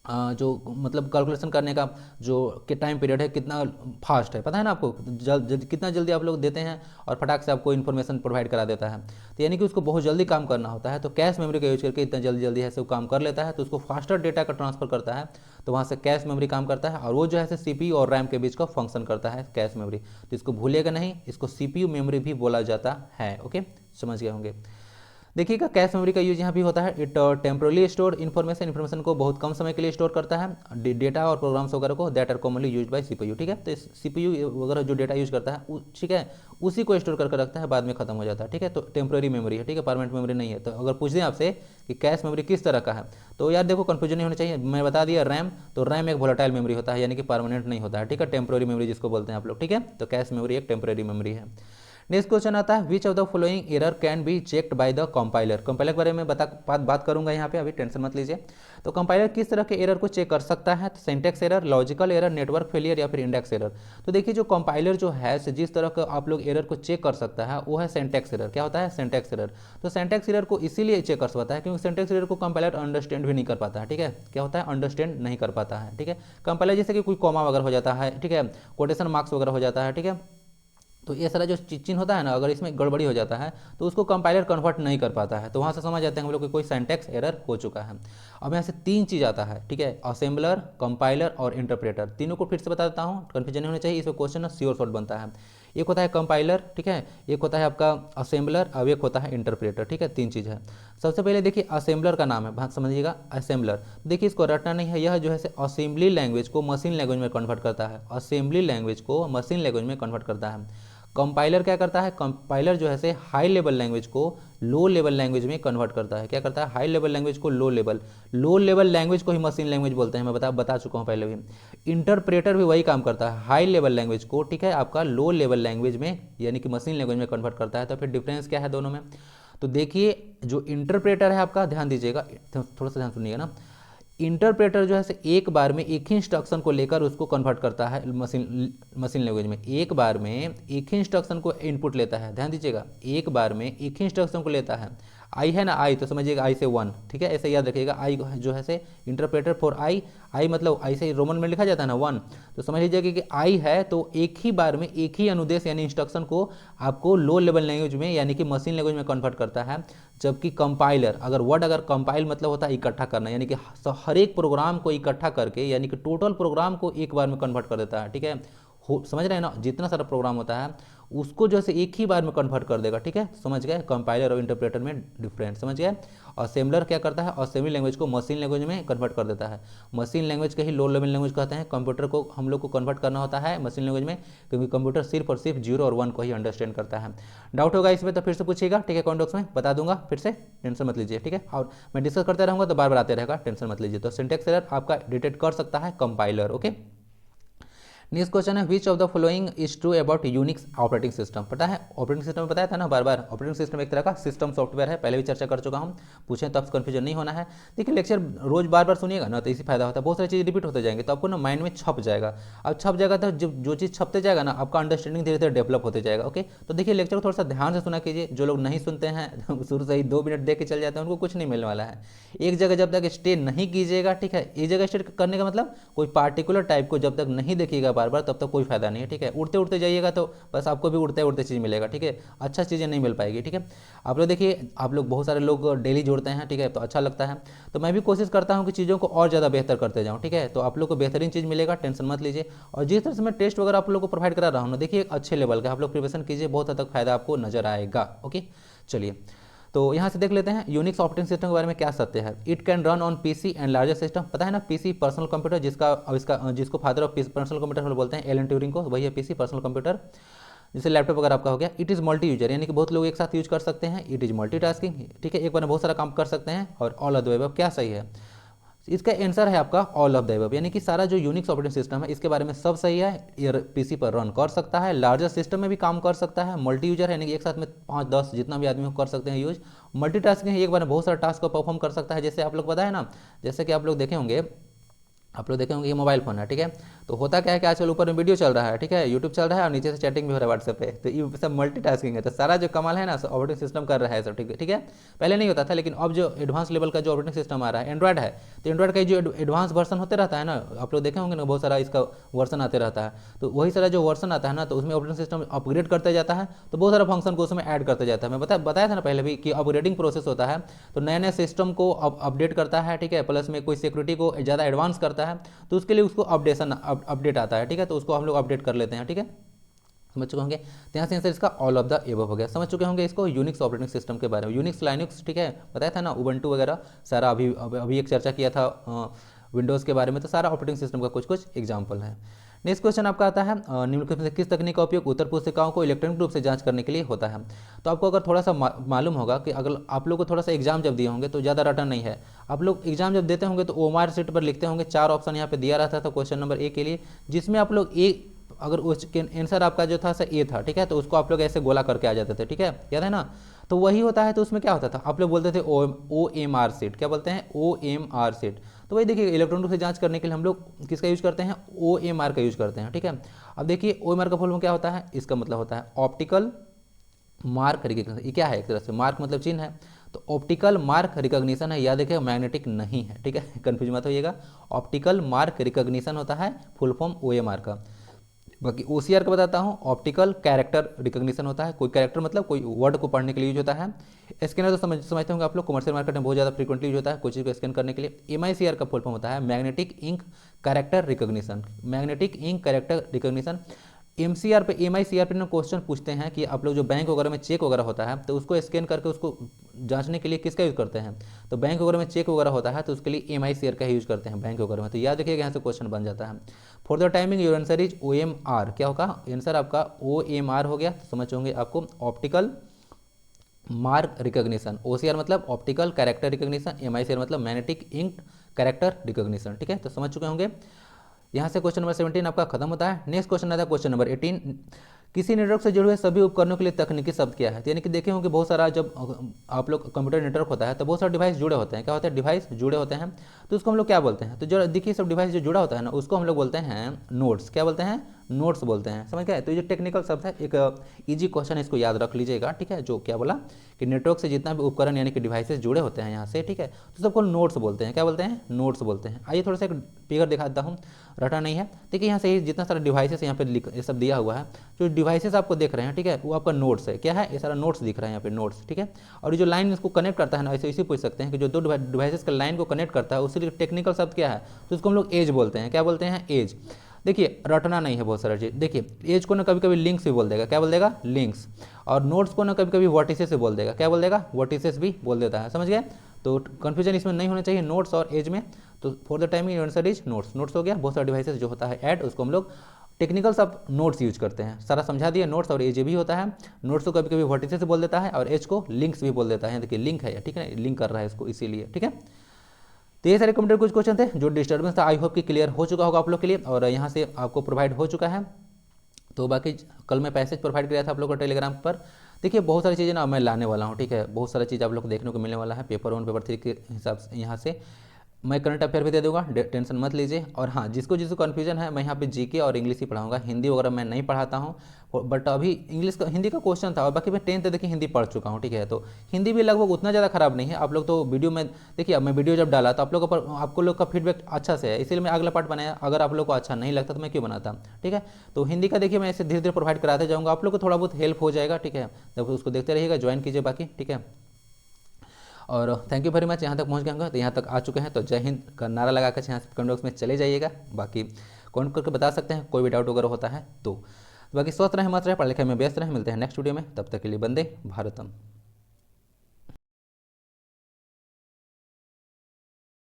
जो मतलब कैलकुलेशन करने का जो कि टाइम पीरियड है कितना फास्ट है, पता है ना आपको, कितना जल्दी आप लोग देते हैं और फटाक से आपको इन्फॉर्मेशन प्रोवाइड करा देता है। तो यानी कि उसको बहुत जल्दी काम करना होता है, तो कैश मेमोरी का यूज करके इतना जल्दी जल्दी है वो काम कर लेता है, तो उसको फास्टर डेटा का ट्रांसफर करता है, तो वहाँ से कैश मेमोरी काम करता है, और वो जो है CPU और रैम के बीच का फंक्शन करता है कैश मेमोरी। तो इसको भूलिएगा नहीं, इसको CPU मेमोरी भी बोला जाता है। ओके, समझ गए होंगे। देखिएगा कैश मेमोरी का यूज यहाँ भी होता है, इट टेम्परली स्टोर इन्फॉर्मेशन को बहुत कम समय के लिए स्टोर करता है डेटा और प्रोग्राम्स वगैरह को, that are commonly use by CPU। ठीक है, तो CPU वगैरह जो डेटा यूज करता है ठीक है उसी को स्टोर करके रखता है, बाद में खत्म हो जाता है। ठीक है, तो टेम्पररी मेमोरी है, ठीक है, परमानेंट मेमोरी नहीं है। तो अगर पूछ दें आपसे कि कैश मेमोरी किस तरह का है, तो यार देखो कन्फ्यूजन नहीं होना चाहिए, मैं बता दिया रैम, तो रैम एक वोलेटाइल मेमोरी होता है, यानी कि परमानेंट नहीं होता है। ठीक है, टेम्पररी मेमोरी जिसको बोलते हैं आप लोग। ठीक है, तो कैश मेमोरी एक टेम्पररी मेमोरी है। नेक्स्ट क्वेश्चन आता है, which of the following error can be checked by the compiler. Compiler के बारे में बात करूंगा यहाँ पे, अभी टेंशन मत लीजिए। तो कंपाइलर किस तरह के एरर को चेक कर सकता है, तो syntax error, logical error, network failure या फिर इंडेक्स एरर। तो देखिए जो कंपाइलर जो है जिस तरह का आप लोग एरर को चेक कर सकता है वो है सिंटैक्स एरर। क्या होता है, सिंटैक्स एरर। तो सिंटैक्स एरर को इसीलिए चेक कर सकता है क्योंकि सिंटैक्स एरर को कंपाइलर अंडरस्टैंड भी नहीं कर पाता है। ठीक है, क्या होता है, अंडरस्टैंड नहीं कर पाता है। ठीक है, कंपाइलर जैसे कि कोई कॉमा वगैरह हो जाता है, ठीक है, कोटेशन मार्क्स वगैरह हो जाता है, ठीक है, तो ये सारा जो चिन्ह होता है ना, अगर इसमें गड़बड़ी हो जाता है तो उसको कंपाइलर कन्वर्ट नहीं कर पाता है, तो वहाँ से समझ जाते हैं हम लोग कि कोई सिंटैक्स एरर हो चुका है। अब यहाँ से तीन चीज़ आता है, ठीक है, असेंबलर, कंपाइलर और इंटरप्रेटर। तीनों को फिर से बता देता हूँ, कन्फ्यूजन नहीं होना चाहिए, इसमें क्वेश्चन ना श्योर शॉर्ट बनता है। एक होता है कंपाइलर, ठीक है, एक होता है आपका असेंबलर, अब एक होता है इंटरप्रेटर। ठीक है, तीन चीज़ है। सबसे पहले देखिए असेंबलर का नाम है, बात समझिएगा, असेंबलर। देखिए इसको रटना नहीं है, यह जो है असेंबली लैंग्वेज को मशीन लैंग्वेज में कन्वर्ट करता है, असेंबली लैंग्वेज को मशीन लैंग्वेज में कन्वर्ट करता है। कंपाइलर क्या करता है, कंपाइलर जो है हाई लेवल लैंग्वेज को लो लेवल लैंग्वेज में कन्वर्ट करता है। क्या करता है, हाई लेवल लैंग्वेज को लो लेवल लैंग्वेज को ही मशीन लैंग्वेज बोलते हैं, मैं बता चुका हूँ पहले भी। इंटरप्रेटर भी वही काम करता है, हाई लेवल लैंग्वेज को, ठीक है, आपका लो लेवल लैंग्वेज में यानी कि मशीन लैंग्वेज में कन्वर्ट करता है। तो फिर डिफरेंस क्या है दोनों में, तो देखिए जो इंटरप्रेटर है आपका, ध्यान दीजिएगा, थोड़ा सा ध्यान सुनिएगा ना, इंटरप्रेटर जो है एक बार में एक ही इंस्ट्रक्शन को लेकर उसको कन्वर्ट करता है मशीन लैंग्वेज में, एक बार में एक ही इंस्ट्रक्शन को इनपुट लेता है। ध्यान दीजिएगा, एक बार में एक ही इंस्ट्रक्शन को लेता है। आई है ना, आई तो समझिएगा आई से 1, ठीक है, ऐसे याद रखिएगा। आई जो है इंटरप्रेटर फॉर आई, आई मतलब आई से रोमन में लिखा जाता है ना 1, तो समझ लीजिएगा कि आई है तो एक ही बार में एक ही अनुदेश यानी इंस्ट्रक्शन को आपको लो लेवल लैंग्वेज में यानी कि मशीन लैंग्वेज में कन्वर्ट करता है। जबकि कंपाइलर, अगर कंपाइल मतलब होता है इकट्ठा करना, यानी कि हर एक प्रोग्राम को इकट्ठा करके यानी कि टोटल प्रोग्राम को एक बार में कन्वर्ट कर देता है। ठीक है, समझ रहे हैं ना, जितना सारा प्रोग्राम होता है उसको जो है एक ही बार में कन्वर्ट कर देगा। ठीक है, समझ गए, कंपाइलर और इंटरप्रेटर में डिफरेंट, समझ गए। असेंबलर क्या करता है, असेंबली लैंग्वेज को मशीन लैंग्वेज में कन्वर्ट कर देता है। मशीन लैंग्वेज के ही लो लेवल लैंग्वेज कहते हैं। कंप्यूटर को हम लोग को कन्वर्ट करना होता है मशीन लैंग्वेज में, क्योंकि कंप्यूटर सिर्फ और सिर्फ 0 और 1 को ही अंडरस्टैंड करता है। डाउट होगा इसमें तो फिर से पूछिएगा, ठीक है, कमेंट बॉक्स में बता दूंगा, फिर से टेंशन मत लीजिए। ठीक है, और मैं डिस्कस करते रहूँगा तो बार बार आते रहेगा, टेंशन मत लीजिए। तो सिंटैक्स एरर आपका डिटेक्ट कर सकता है कंपाइलर। ओके, नेक्स्ट क्वेश्चन है, which of the following is true about Unix operating system. पता है ऑपरेटिंग सिस्टम में बताया था ना बार बार, ऑपरेटिंग सिस्टम एक तरह का सिस्टम सॉफ्टवेयर है, पहले भी चर्चा कर चुका हूँ, पूछें तो आपको कन्फ्यूजन नहीं होना है। देखिए लेक्चर रोज बार बार सुनिएगा ना तो इसी फायदा होता है, बहुत सारी चीज़ रिपीट होते जाएंगे तो आपको ना माइंड में छप जाएगा। अब छप जाएगा तो जो चीज़ छपते जाएगा ना आपका अंडरस्टैंडिंग धीरे धीरे डेवलप होते जाएगा। ओके, तो देखिए लेक्चर को थोड़ा सा ध्यान से सुना कीजिए, जो लोग नहीं सुनते हैं शुरू से ही 2 मिनट देख के चल जाते हैं उनको कुछ नहीं मिलने वाला है। एक जगह जब तक स्टे नहीं कीजिएगा, ठीक है, एक जगह स्टे करने का मतलब कोई पार्टिकुलर टाइप को जब तक नहीं देखिएगा बार बार तब तक कोई फायदा नहीं है। ठीक है, उड़ते उड़ते जाइएगा तो बस आपको भी उड़ते उड़ते चीज़ मिलेगा। ठीक है, अच्छा चीज़ें नहीं मिल पाएगी। ठीक है, आप लोग देखिए, आप लोग बहुत सारे लोग डेली जोड़ते हैं, ठीक है, तो अच्छा लगता है। तो मैं भी कोशिश करता हूँ कि चीज़ों को और ज़्यादा बेहतर करते जाऊँ। ठीक है, तो आप लोग को बेहतरीन चीज़ मिलेगा, टेंशन मत लीजिए। और जिस तरह से मैं टेस्ट वगैरह आप लोग को प्रोवाइड करा रहा हूँ ना, देखिए एक अच्छे लेवल का आप लोग प्रिपरेशन कीजिए, बहुत हद तक फायदा आपको नजर आएगा। ओके, चलिए तो यहाँ से देख लेते हैं यूनिक्स ऑपरेटिंग सिस्टम के बारे में क्या सत्य है। It can run on PC and larger system. पता है ना पीसी पर्सनल कंप्यूटर, जिसको फादर ऑफ पर्सनल कंप्यूटर बोलते हैं, एलन ट्यूरिंग को, वही है पीसी पर्सनल कंप्यूटर, जैसे लैपटॉप वगैरह आपका हो गया। इट इज़ मल्टी यूजर, यानी कि बहुत लोग एक साथ यूज कर सकते हैं। इट इज़ मल्टीटास्किंग, ठीक है, एक बार में बहुत सारा काम कर सकते हैं। और ऑल ऑफ द अबव, क्या सही है, इसका आंसर है आपका ऑल ऑफ द अबव, यानी कि सारा जो यूनिक्स ऑपरेटिंग सिस्टम है इसके बारे में सब सही है। ये पीसी पर रन कर सकता है, लार्जर सिस्टम में भी काम कर सकता है, मल्टी यूजर है, यानी कि एक साथ में 5-10 जितना भी आदमी कर सकते हैं यूज। मल्टीटास्किंग है, एक बार में बहुत सारा टास्क को परफॉर्म कर सकता है। जैसे आप लोग पता है ना, जैसे कि आप लोग देखे होंगे आप लोग देखे होंगे ये मोबाइल फ़ोन है, ठीक है। तो होता क्या है कि आजकल ऊपर में वीडियो चल रहा है, ठीक है, यूट्यूब चल रहा है और नीचे से चैटिंग भी हो रहा है व्हाट्सएप पे, तो ये सब मल्टीटास्किंग है। तो सारा जो कमाल है ना ऑपरेटिंग सिस्टम कर रहा है सब, ठीक है, ठीक है। पहले नहीं होता था, लेकिन अब जो एडवांस लेवल का जो ऑपरेटिंग सिस्टम आ रहा है एंड्रॉयड है, तो एंड्रॉयड का जो एडवांस वर्सन होते रहता है ना, आप लोग देखे होंगे ना बहुत सारा इसका वर्सन आते रहता है। तो वही सारा जो वर्सन आता है ना, तो उसमें ऑपरेटिंग सिस्टम अपग्रेड करते जाता है, तो बहुत सारा फंक्शन को उसमें ऐड करते जाता है। मैं बताया था ना पहले भी कि अपग्रेडिंग प्रोसेस होता है, तो नए नए सिस्टम को अपडेट करता है, ठीक है, प्लस में कोई सिक्योरिटी को ज़्यादा एडवांस करता है, तो उसके लिए उसको अपडेट आता है, ठीक है, तो उसको हम लोग अपडेट कर लेते हैं, ठीक है, समझ चुके होंगे। तो यहाँ से आंसर इसका ऑल ऑफ द एबव हो गया। समझ चुके होंगे इसको यूनिक्स ऑपरेटिंग सिस्टम के बारे में, यूनिक्स लाइनक्स, ठीक है, बताया था ना, उबंटू वगैरह सारा अभी एक चर्चा किया था विंडोज़ के बारे में, तो सारा ऑपरेटिंग सिस्टम का कुछ कुछ एग्जाम्पल है। नेक्स्ट क्वेश्चन आपका आता है निम्नलिखित में से किस तकनीक का उपयोग उत्तर पुस्तिकाओं को इलेक्ट्रॉनिक रूप से जांच करने के लिए होता है। तो आपको अगर थोड़ा सा मालूम होगा कि अगर आप लोग को थोड़ा सा एग्जाम जब दिए होंगे तो ज़्यादा रटन नहीं है, आप लोग एग्जाम जब देते होंगे तो ओएमआर शीट पर लिखते होंगे, 4 ऑप्शन यहाँ पे दिया रहता था क्वेश्चन नंबर ए के लिए, जिसमें आप लोग अगर उसके आंसर आपका जो था ए था, ठीक है, तो उसको आप लोग ऐसे गोला करके आ जाते थे, ठीक है, याद है ना। तो वही होता है, तो उसमें क्या होता था, आप लोग बोलते थे ओ एम आर सीट, क्या बोलते हैं, ओ एम आर सीट। तो वही देखिए इलेक्ट्रॉनिक रूप से जांच करने के लिए हम लोग किसका यूज करते हैं, ओ एम आर का यूज करते हैं, ठीक है। अब देखिए ओ एम आर का फुल फॉर्म क्या होता है, इसका मतलब होता है ऑप्टिकल मार्क रिकग्निशन। ये क्या है, एक तरह से मार्क मतलब चिन्ह है, तो ऑप्टिकल मार्क रिकग्निशन है, याद देखिए मैग्नेटिक नहीं है, ठीक है, कंफ्यूज मत होइएगा। ऑप्टिकल मार्क रिकग्निशन होता है full form O M R का। बाकी OCR का बताता हूँ, ऑप्टिकल कैरेक्टर रिकग्निशन होता है, कोई कैरेक्टर मतलब कोई वर्ड को पढ़ने के लिए यूज होता है। स्कैनर तो समझते होंगे आप लोग, कमर्शियल मार्केट में बहुत ज़्यादा फ्रीक्वेंटली यूज होता है कोई चीज़ को स्कैन करने के लिए। MICR का फुल फॉर्म होता है magnetic ink character recognition, magnetic ink character recognition. MCR पे MICR पे क्वेश्चन पूछते हैं कि आप लोग जो बैंक वगैरह में चेक वगैरह होता है, तो उसको स्कैन करके उसको जांचने के लिए किसका यूज़ करते हैं, तो बैंक वगैरह में चेक वगैरह होता है तो उसके लिए MICR का यूज़ करते हैं बैंक वगैरह में। तो याद रखिएगा, यहाँ से क्वेश्चन बन जाता है। For the timing your answer is OMR, क्या होगा आंसर आपका OMR हो गया। तो समझ होंगे आपको ऑप्टिकल मार्क रिकग्निशन, OCR मतलब ऑप्टिकल कैरेक्टर रिकग्निशन, MICR मतलब मैग्नेटिक इंक कैरेक्टर रिकग्निशन, ठीक है, तो समझ चुके होंगे। यहाँ से क्वेश्चन नंबर 17 आपका खत्म होता है। नेक्स्ट क्वेश्चन आता है क्वेश्चन नंबर 18, किसी नेटवर्क से जुड़े हुए सभी उपकरणों के लिए तकनीकी शब्द क्या है। तो यानी कि देखे होंगे बहुत सारा जब आप लोग कंप्यूटर नेटवर्क होता है तो बहुत सारे डिवाइस जुड़े होते हैं, क्या होते हैं, डिवाइस जुड़े होते हैं, तो उसको हम लोग क्या बोलते हैं, तो जो देखिए सब डिवाइस जो जुड़ा होता है ना उसको हम लोग बोलते हैं नोड्स, क्या बोलते हैं, नोड्स बोलते हैं, समझ गए। तो ये टेक्निकल शब्द है, एक इजी क्वेश्चन है, इसको याद रख लीजिएगा, ठीक है। जो क्या बोला कि नेटवर्क से जितना भी उपकरण यानी कि डिवाइसेस जुड़े होते हैं यहाँ से, ठीक है, तो सबको नोड्स बोलते हैं, क्या बोलते हैं, नोड्स बोलते हैं। आइए थोड़ा सा एक फिगर दिखाता हूँ, रटा नहीं है, देखिए यहाँ से जितना सारा डिवाइसेस यहाँ पे ये सब दिया हुआ है, जो डिवाइसेस आपको देख रहे हैं, ठीक है, वो आपका नोट्स है, क्या है, ये सारा नोट्स दिख रहा है यहाँ पे नोट्स, ठीक है। और ये जो लाइन इसको कनेक्ट करता है ना, ऐसे इसी पूछ सकते हैं कि जो दो डिवाइसेस का लाइन को कनेक्ट करता है उसके लिए टेक्निकल शब्द क्या है, तो उसको हम लोग एज बोलते हैं, क्या बोलते हैं, एज। देखिए रटना नहीं है बहुत सारा चीज़, देखिए एज को ना कभी कभी लिंक्स भी बोल देगा, क्या बोल देगा, लिंक्स, और नोट्स को ना कभी कभी वर्टिसेस से बोल देगा, क्या बोल देगा, वर्टिसेस भी बोल देता है, समझ गए। तो कंफ्यूजन इसमें नहीं होना चाहिए नोट्स और एज में। तो for the timing answer is notes, notes हो गया। बहुत सारे डिवाइसेस जो होता है ऐड, उसको हम लोग टेक्निकल सब नोट्स यूज करते हैं, सारा समझा दिया। नोट्स और एज भी होता है, नोट्स को कभी कभी वर्टिसेस से बोल देता है और एज को लिंक्स भी बोल देता है, देखिए लिंक है, ठीक है, लिंक कर रहा है इसको इसीलिए, ठीक है। तो ये सारे कंप्यूटर कुछ क्वेश्चन थे जो डिस्टर्बेंस था, आई होप कि क्लियर हो चुका होगा आप लोग के लिए, और यहाँ से आपको प्रोवाइड हो चुका है। तो बाकी कल मैं पैसेज प्रोवाइड किया था आप लोग को टेलीग्राम पर, देखिए बहुत सारी चीज़ें ना मैं लाने वाला हूँ, ठीक है, बहुत सारी चीज़ आप लोग को देखने को मिलने वाला है पेपर 1 पेपर 3 के हिसाब से। यहाँ से मैं करंट अफेयर भी दे दूंगा, टेंशन मत लीजिए। और हाँ, जिसको कन्फ्यूजन है, मैं यहाँ पे जीके और इंग्लिश ही पढ़ाऊंगा, हिंदी वगैरह मैं नहीं पढ़ाता हूँ, बट अभी इंग्लिश का हिंदी का क्वेश्चन था, और बाकी मैं 10th देखिए हिंदी पढ़ चुका हूँ, ठीक है। तो हिंदी भी लगभग उतना ज़्यादा खराब नहीं है। आप लोग तो वीडियो में देखिए, अब मैं वीडियो जब डाला तो आपको लोग का फीडबैक अच्छा से है, इसीलिए मैं अगला पार्ट बनाया। अगर आप लोग को अच्छा नहीं लगता तो मैं क्यों बनाता, ठीक है। तो हिंदी का देखिए मैं ऐसे धीरे धीरे प्रोवाइड कराते जाऊँगा, आप लोग को थोड़ा बहुत हेल्प हो जाएगा, ठीक है। जब उसको देखते रहिएगा, ज्वाइन कीजिए बाकी, ठीक है। और थैंक यू वेरी मच, यहाँ तक पहुँच गए होंगे तो यहाँ तक आ चुके हैं तो जय हिंद का नारा लगाकर यहाँ से कमेंट बॉक्स में चले जाइएगा। बाकी कमेंट करके बता सकते हैं कोई भी डाउट वगैरह होता है तो। बाकी स्वस्थ रहें, मस्त रहें, पढ़ाई लिखाई में व्यस्त रहें। मिलते हैं नेक्स्ट वीडियो में, तब तक के लिए वंदे भारतम।